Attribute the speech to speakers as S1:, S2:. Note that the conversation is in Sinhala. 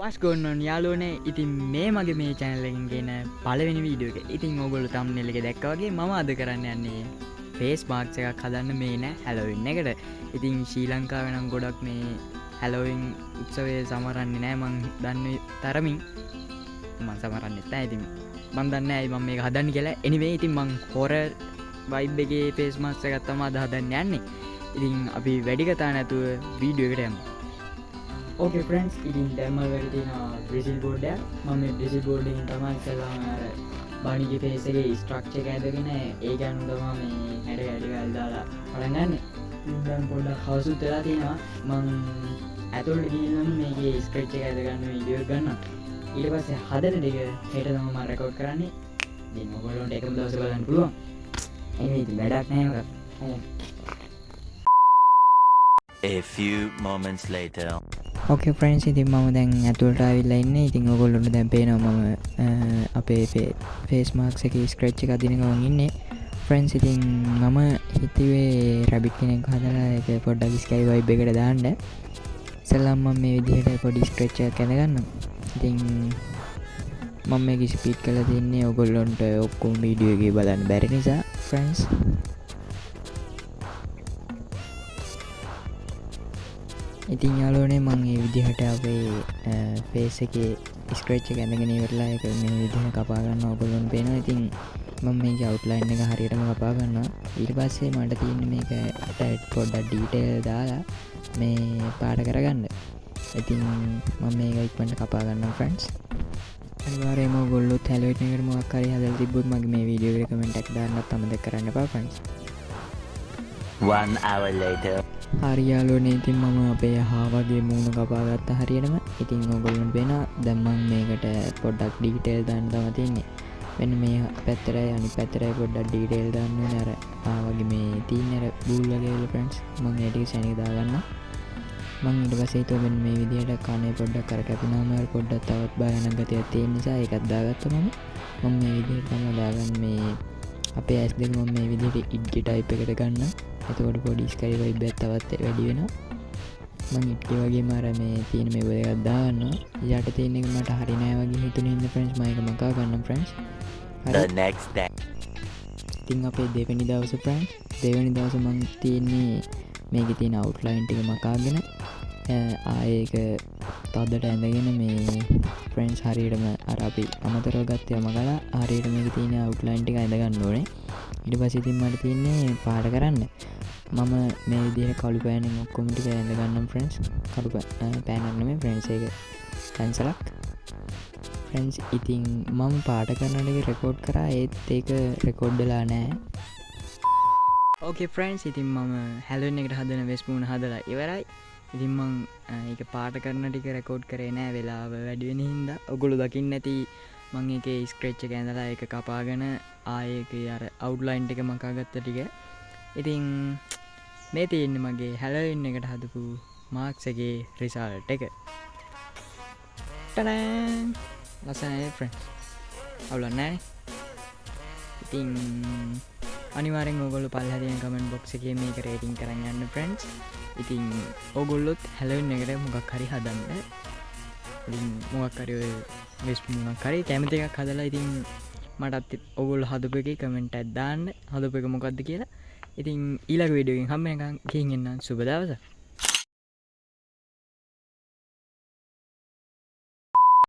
S1: වස් ගොන්නන් යාලෝනේ ඉතින් මේ මගේ මේ චැනලෙන් ගෙන පළවෙනි වීඩියෝ එක. ඉතින් ඔයගොල්ලෝ thumbnail එකේ දැක්කා වගේ මම අද කරන්න යන්නේ face mask එකක් හදන්න මේ නෑ Halloween එකට. ඉතින් ශ්‍රී ලංකාවේ නම් ගොඩක් මේ Halloween උත්සවය සමරන්නේ නෑ මං දන්නේ තරමින්. මං සමරන්නෙත් නෑ. ඉතින් මං දන්නේ නෑ මම මේක හදන්න කියලා. anyway ඉතින් මං horror vibe එකේ face mask එකක් තමයි අද හදන්න යන්නේ. ඉතින් අපි වැඩි කතා නැතුව වීඩියෝ එකට යමු. Okay friends, ඉතින් දැන් මම වැඩි තියෙන බ්‍රෙසිල් බෝඩ් එක. මම මේ බ්‍රෙසිල් බෝඩ් එකෙන් තමයි ඉස්සෙල්ලාම අර බණිගේ ෆේස් එකේ ස්ට්‍රක්චර් එක ඇදගෙන ඒ ගන්න තමයි මේ හැඩ හැඩ ගල් දාලා පටන් ගන්න. දැන් පොඩ්ඩක් හවුසුත් වෙලා තියෙනවා. මම ඇතුළට ගිහින් මේකේ ස්ක්‍රැච් එක ඇද ගන්න වීඩියෝ එක ගන්නවා. ඊට පස්සේ හදන ටික හෙට තමයි මම රෙකෝඩ් කරන්නේ. ඉතින් ඔයගොල්ලන්ට එකම දවසේ බලන්න පුළුවන්. එන්නේ ඉතින් වැඩක් නැහැ මක.
S2: A few moments later.
S1: Okay friends, ඉතින් මම දැන් ඇතුළට ආවිල්ලා ඉන්නේ. ඉතින් ඔයගොල්ලන්ට දැන් පේනවා මම අපේ face mask එකේ scratch එක අදින ගමන් ඉන්නේ. friends, ඉතින් මම හිතුවේ rabbit කෙනෙක් හදලා ඒක පොඩ්ඩක් scary vibe එකට දාන්න. ඉතින් මම මේ විදිහට පොඩි scratch එකක් ඇඳ ගන්නවා. ඉතින් මම මේක ස්පීඩ් කරලා තින්නේ ඔයගොල්ලන්ට ඔක්කොම වීඩියෝ එකේ බලන්න බැරි නිසා friends. ඉතින් යාළුවනේ මම මේ විදිහට අපේ ෆේස් එකේ ස්ක්‍රැච් එක ඇඳගෙන ඉවරලා ඒක මේ විදිහට කපා ගන්නවා. ඔයගොල්ලන්ට පේනවා. ඉතින් මම මේකේ අවුට්ලයින් එක හරියටම කපා ගන්නවා. ඊට පස්සේ මට තියෙන්නේ මේක පොඩ්ඩක් ඩීටේල් දාලා මේ පාට කරගන්න. ඉතින් මම මේක ඉක්මනට කපා ගන්නවා friends. අනිවාර්යයෙන්ම ඔයගොල්ලෝ Halloween එකට මොකක් හරි හදලා තිබ්බොත් මගේ මේ වීඩියෝ එකට කමෙන්ට් එකක් දාන්නත් අමතක කරන්න එපා friends.
S2: 1 hour later.
S1: හරි යාළුවනේ, ඉතින් මම අපේ හාවගේ මූණ කපා ගත්තා හරියටම. ඉතින් ඔයගොල්ලන්ට පේනවා දැන් මම මේකට පොඩ්ඩක් ඩීටේල් දාන්න තමයි තියෙන්නේ. මෙන්න මේ පැත්තරයි අනිත් පැත්තරයි පොඩ්ඩක් ඩීටේල් දාන්න ඕනේ. අර හාවගේ මේ තියෙන අර බූල් වගේ වල friends මම ඒ ටික සෙනෙක දාගන්නවා. මම ඊට පස්සේ හිතුවා මෙන්න මේ විදිහට කනේ පොඩ්ඩක් අර කැපුණාම අර පොඩ්ඩක් තවත් භයානක ගතියක් තියෙන නිසා ඒකත් දාගත්තා මම මේ විදිහට තමයි දාගන්නේ. මේ අපේ ඇස් දෙක මම මේ විදිහට ඉඩ්ගේ ටයිප් එකට ගන්නවා. එතකොට පොඩි ස්කැරි වයිබ් එකක් තවත් වැඩි වෙනවා. මම ඉට්ගේ වගේම අර මේ තියෙන මේ එකක් දාගන්නවා. යට තියෙන එක මට හරි නෑ වගේ හිතුනේ ඉන්න friends. මම ඒක මකා ගන්නම් friends.
S2: The next day.
S1: ඉතින් අපේ දෙවෙනි දවසේ friends. දෙවෙනි දවසේ මම තියෙන්නේ මේකේ තියෙන අවුට්ලයින් ටික මකාගෙන ආයෙක තදට ඇඳගෙන මේ friends හරියටම අර අපි අමතරව ගත්තේ මකලා හරියට මේකේ තියෙන අවුට්ලයින් ටික ඇඳ ගන්න ඕනේ. ඊට පස්සේ ඉතින් මට තියෙන්නේ පාට කරන්න. මම මේ විදිහට කළු පෑනෙන් ඔක්කොම ටික ඇඳ ගන්නම් friends. කළු පෑනක් නෙමෙයි friends, ඒක පැන්සලක් friends. ඉතින් මම පාට කරන ටික රෙකෝඩ් කරා ඒත් ඒක රෙකෝඩ් වෙලා නැහැ. Okay friends, ඉතින් මම Halloween එකට හදන වෙස්මුණ හදලා ඉවරයි. ඉතින් මම ඒක පාට කරන ටික රෙකෝඩ් කරේ නැහැ වෙලාව වැඩි වෙන හින්දා. ඔයගොල්ලෝ දකින්න ඇති මම ඒකේ ස්ක්‍රැච් එක ඇඳලා ඒක කපාගෙන ආයේ ඒකේ අර අවුට්ලයින් එක මකාගත්ත ටික. ඉතින් මේ තියෙන්නේ මගේ Halloween එකට හදපු මාක්ස් එකේ රිසල්ට් එක. ටඩන්! ලස්සනයි friends. අවුලක් නැහැ. ඉතින් අනිවාර්යෙන් ඔයගොල්ලෝ පල්ලෙහා තියෙන කමෙන්ට් බොක්ස් එකේ මේක රේටින් කරන් යන්න friends. ඉතින් ඔයගොල්ලොත් Halloween එකට මොකක් හරි හදන්න. ඉතින් මොකක් හරි ඔය වෙස්මුණක් හරි කැමති එකක් හදලා ඉතින් මටත් ඔයගොල්ලෝ හදපු එකේ කමෙන්ට් එකක් දාන්න. හදපු එක මොකද්ද කියලා. ඉතින් ඊළඟ වීඩියෝ එකෙන් හම්බ වෙනකන් ගිහින් එන්න සුබ දවසක්.